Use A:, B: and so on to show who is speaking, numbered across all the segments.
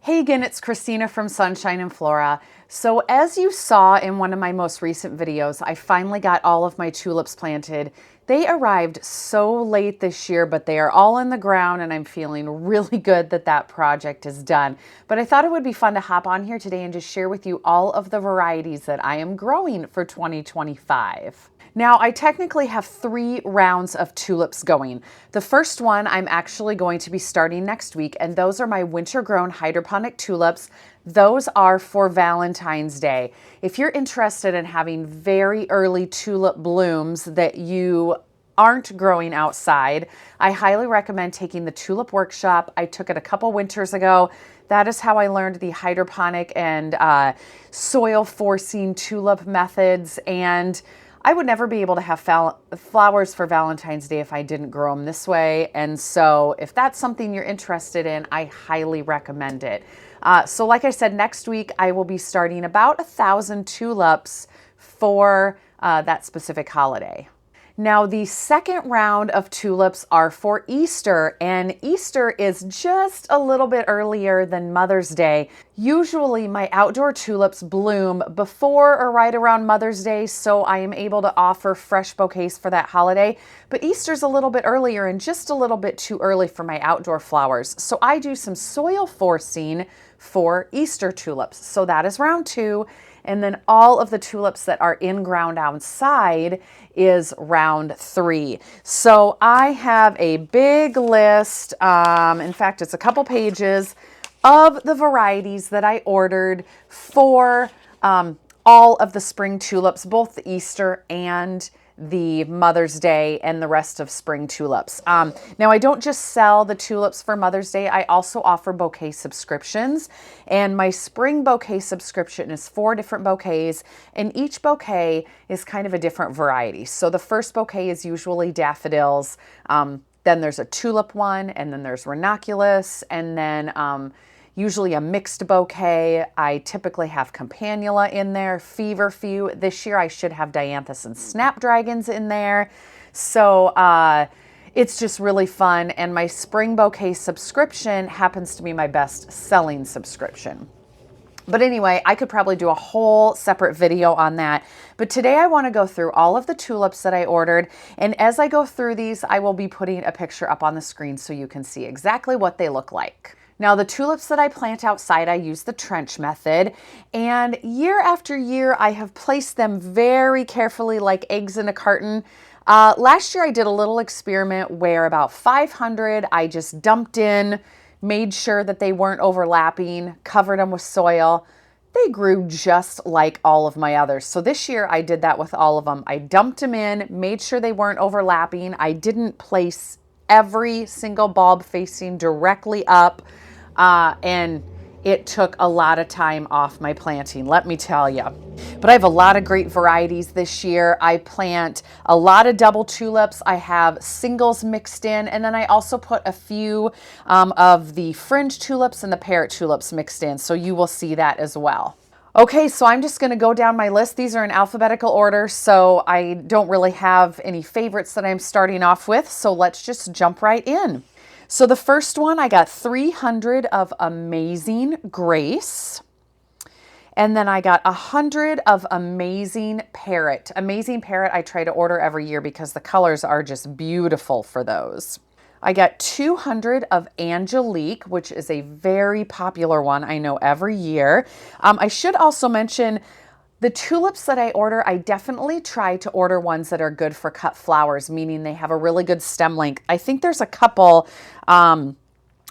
A: Hey again, it's Christina from Sunshine and Flora. So as you saw in one of my most recent videos, I finally got all of my tulips planted. They arrived so late this year, but they are all in the ground and I'm feeling really good that that project is done. But I thought it would be fun to hop on here today and just share with you all of the varieties that I am growing for 2025. Now, I technically have 3 rounds of tulips going. The first one I'm actually going to be starting next week, and those are my winter-grown hydroponic tulips. Those are for Valentine's Day. If you're interested in having very early tulip blooms that you aren't growing outside, I highly recommend taking the tulip workshop. I took it a couple winters ago. That is how I learned the hydroponic and soil forcing tulip methods, and I would never be able to have flowers for Valentine's Day if I didn't grow them this way. And so if that's something you're interested in, I highly recommend it. So like I said, next week I will be starting about 1,000 tulips for that specific holiday. Now, the second round of tulips are for Easter, and Easter is just a little bit earlier than Mother's Day. Usually my outdoor tulips bloom before or right around Mother's Day, so I am able to offer fresh bouquets for that holiday. But Easter's a little bit earlier and just a little bit too early for my outdoor flowers. So I do some soil forcing for Easter tulips. So that is round 2. And then all of the tulips that are in ground outside is round 3. So I have a big list, in fact, it's a couple pages of the varieties that I ordered for all of the spring tulips, both the Easter and the Mother's Day and the rest of spring tulips. Now, I don't just sell the tulips for Mother's Day. I also offer bouquet subscriptions, and my spring bouquet subscription is 4 different bouquets, and each bouquet is kind of a different variety. So the first bouquet is usually daffodils, then there's a tulip one, and then there's ranunculus, and then usually a mixed bouquet. I typically have campanula in there, feverfew. This year I should have dianthus and snapdragons in there. So it's just really fun. And my spring bouquet subscription happens to be my best selling subscription. But anyway, I could probably do a whole separate video on that. But today I want to go through all of the tulips that I ordered. And as I go through these, I will be putting a picture up on the screen so you can see exactly what they look like. Now, the tulips that I plant outside, I use the trench method, and year after year, I have placed them very carefully like eggs in a carton. Last year, I did a little experiment where about 500 I just dumped in, made sure that they weren't overlapping, covered them with soil. They grew just like all of my others. So this year, I did that with all of them. I dumped them in, made sure they weren't overlapping. I didn't place every single bulb facing directly up. And it took a lot of time off my planting, let me tell you. But I have a lot of great varieties this year. I plant a lot of double tulips. I have singles mixed in, and then I also put a few of the fringe tulips and the parrot tulips mixed in, so you will see that as well. Okay, so I'm just going to go down my list. These are in alphabetical order, so I don't really have any favorites that I'm starting off with, so let's just jump right in. So the first one, I got 300 of Amazing Grace. And then I got 100 of Amazing Parrot. Amazing Parrot I try to order every year because the colors are just beautiful for those. I got 200 of Angelique, which is a very popular one I know every year. I should also mention the tulips that I order, I definitely try to order ones that are good for cut flowers, meaning they have a really good stem length. I think there's a couple,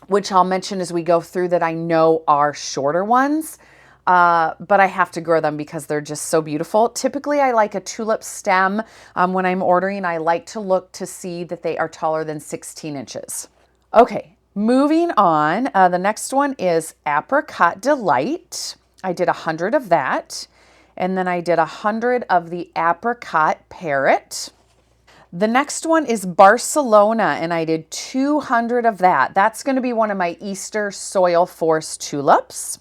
A: which I'll mention as we go through, that I know are shorter ones, but I have to grow them because they're just so beautiful. Typically, I like a tulip stem. When I'm ordering, I like to look to see that they are taller than 16 inches. Okay, moving on. The next one is Apricot Delight. I did 100 of that. And then I did 100 of the Apricot Parrot. The next one is Barcelona, and I did 200 of that. That's going to be one of my Easter soil force tulips.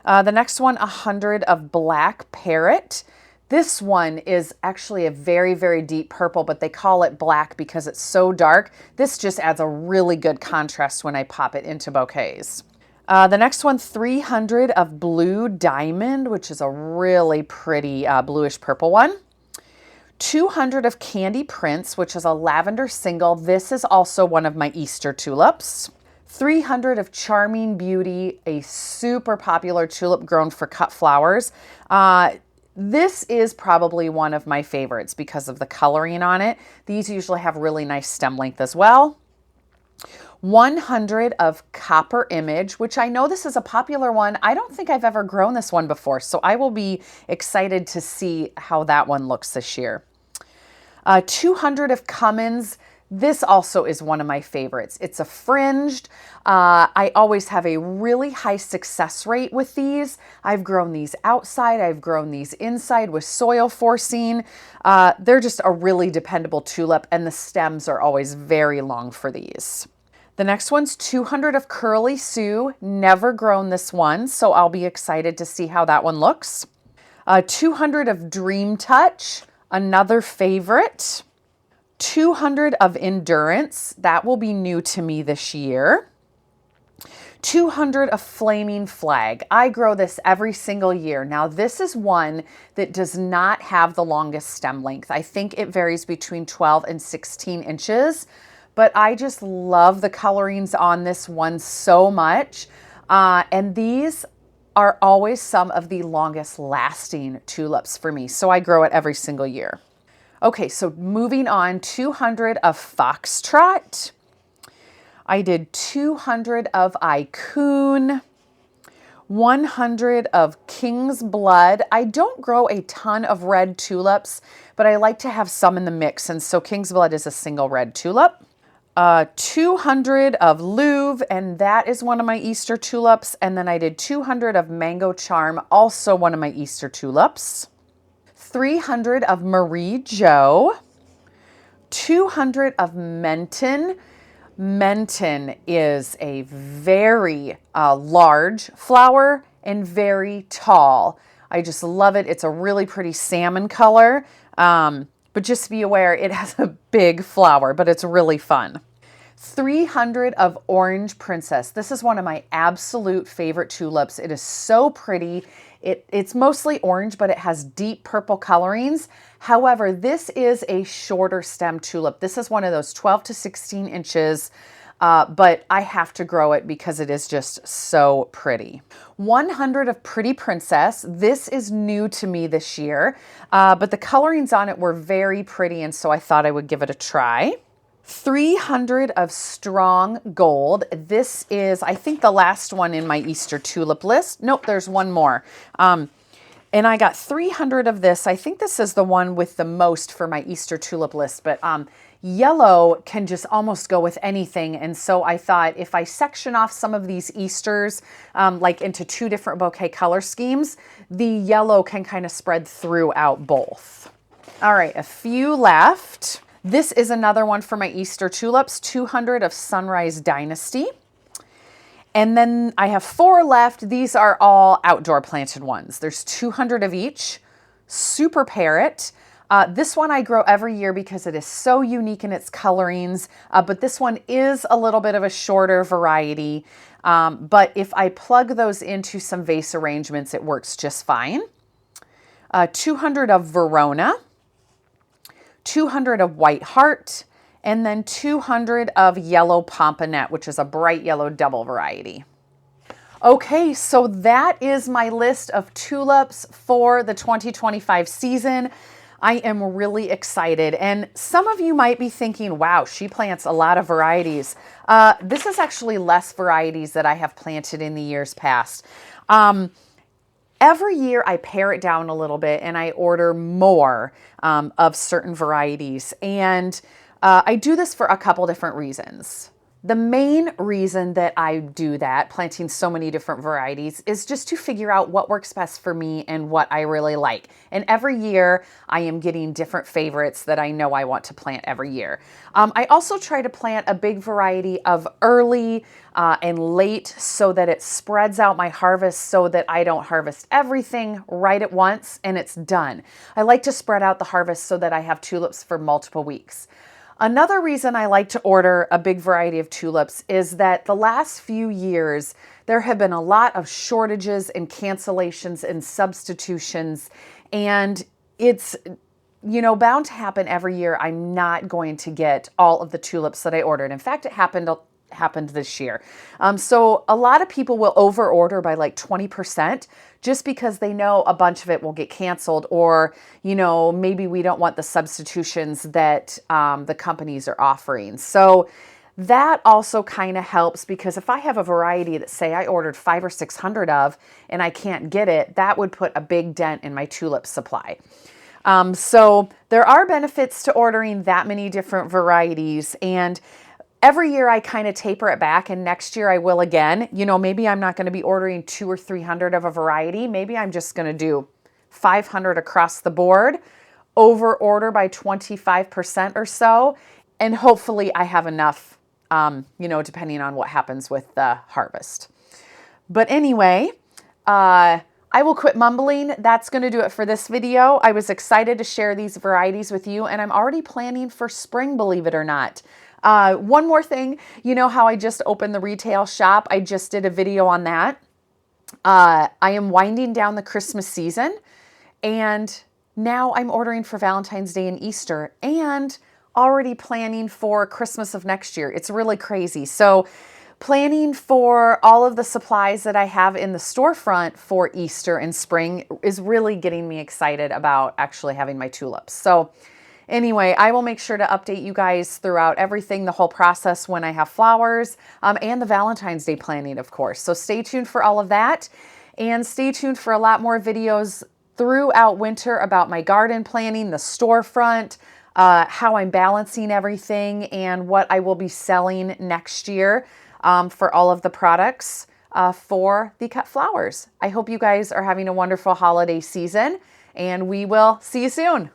A: The next one, 100 of Black Parrot. This one is actually a very, very deep purple, but they call it black because it's so dark. This just adds a really good contrast when I pop it into bouquets. The next one, 300 of Blue Diamond, which is a really pretty bluish purple one. 200 of Candy Prince, which is a lavender single. This is also one of my Easter tulips. 300 of Charming Beauty, a super popular tulip grown for cut flowers. This is probably one of my favorites because of the coloring on it. These usually have really nice stem length as well. 100 of Copper Image, which I know this is a popular one. I don't think I've ever grown this one before, so I will be excited to see how that one looks this year. 200 of Cummins. This also is one of my favorites. It's a fringed. I always have a really high success rate with these. I've grown these outside. I've grown these inside with soil forcing. They're just a really dependable tulip, and the stems are always very long for these. The next one's 200 of Curly Sue. Never grown this one, so I'll be excited to see how that one looks. 200 of Dream Touch, another favorite. 200 of Endurance. That will be new to me this year. 200 of Flaming Flag. I grow this every single year. Now, this is one that does not have the longest stem length. I think it varies between 12 and 16 inches. But I just love the colorings on this one so much. And these are always some of the longest lasting tulips for me. So I grow it every single year. Okay, so moving on, 200 of Foxtrot. I did 200 of Icun. 100 of King's Blood. I don't grow a ton of red tulips, but I like to have some in the mix. And so King's Blood is a single red tulip. 200 of Louvre, and that is one of my Easter tulips. And then I did 200 of Mango Charm, also one of my Easter tulips. 300 of Marie Jo. 200 of Menton. Menton is a very large flower and very tall. I just love it. It's a really pretty salmon color. But just be aware, it has a big flower, but it's really fun. 300 of Orange Princess. This is one of my absolute favorite tulips. It is so pretty. It's mostly orange, but it has deep purple colorings. However, this is a shorter stem tulip. This is one of those 12 to 16 inches, but I have to grow it because it is just so pretty. 100 of Pretty Princess. This is new to me this year, but the colorings on it were very pretty, and so I thought I would give it a try. 300 of Strong Gold. This is, I think, the last one in my Easter tulip list. Nope, there's one more. And I got 300 of this. I think this is the one with the most for my Easter tulip list, but yellow can just almost go with anything. And so I thought if I section off some of these Easters like into 2 different bouquet color schemes, the yellow can kind of spread throughout both. All right, a few left. This is another one for my Easter tulips, 200 of Sunrise Dynasty. And then I have 4 left. These are all outdoor planted ones. There's 200 of each. Super Parrot. This one I grow every year because it is so unique in its colorings, but this one is a little bit of a shorter variety. But if I plug those into some vase arrangements, it works just fine. 200 of Verona. 200 of White Heart, and then 200 of Yellow Pomponette, which is a bright yellow double variety. Okay, so that is my list of tulips for the 2025 season. I am really excited, and some of you might be thinking, wow, she plants a lot of varieties. This is actually less varieties that I have planted in the years past. Every year I pare it down a little bit and I order more of certain varieties. And I do this for a couple different reasons. The main reason that I do that, planting so many different varieties, is just to figure out what works best for me and what I really like. And every year I am getting different favorites that I know I want to plant every year. I also try to plant a big variety of early and late so that it spreads out my harvest so that I don't harvest everything right at once and it's done. I like to spread out the harvest so that I have tulips for multiple weeks. Another reason I like to order a big variety of tulips is that the last few years, there have been a lot of shortages and cancellations and substitutions, and it's, you know, bound to happen every year. I'm not going to get all of the tulips that I ordered. In fact, it happened this year. So a lot of people will over order by like 20% just because they know a bunch of it will get canceled, or, you know, maybe we don't want the substitutions that the companies are offering. So that also kind of helps, because if I have a variety that, say, I ordered 500 or 600 of and I can't get it, that would put a big dent in my tulip supply. So there are benefits to ordering that many different varieties, and every year I kind of taper it back, and next year I will again. You know, maybe I'm not going to be ordering 200 or 300 of a variety. Maybe I'm just going to do 500 across the board, over order by 25% or so, and hopefully I have enough, you know, depending on what happens with the harvest. But anyway, I will quit mumbling. That's going to do it for this video. I was excited to share these varieties with you, and I'm already planning for spring, believe it or not. One more thing, you know how I just opened the retail shop? I just did a video on that. I am winding down the Christmas season, and now I'm ordering for Valentine's Day and Easter, and already planning for Christmas of next year. It's really crazy. So planning for all of the supplies that I have in the storefront for Easter and spring is really getting me excited about actually having my tulips. So anyway, I will make sure to update you guys throughout everything, the whole process, when I have flowers, and the Valentine's Day planning, of course. So stay tuned for all of that, and stay tuned for a lot more videos throughout winter about my garden planning, the storefront, how I'm balancing everything, and what I will be selling next year for all of the products for the cut flowers. I hope you guys are having a wonderful holiday season, and we will see you soon.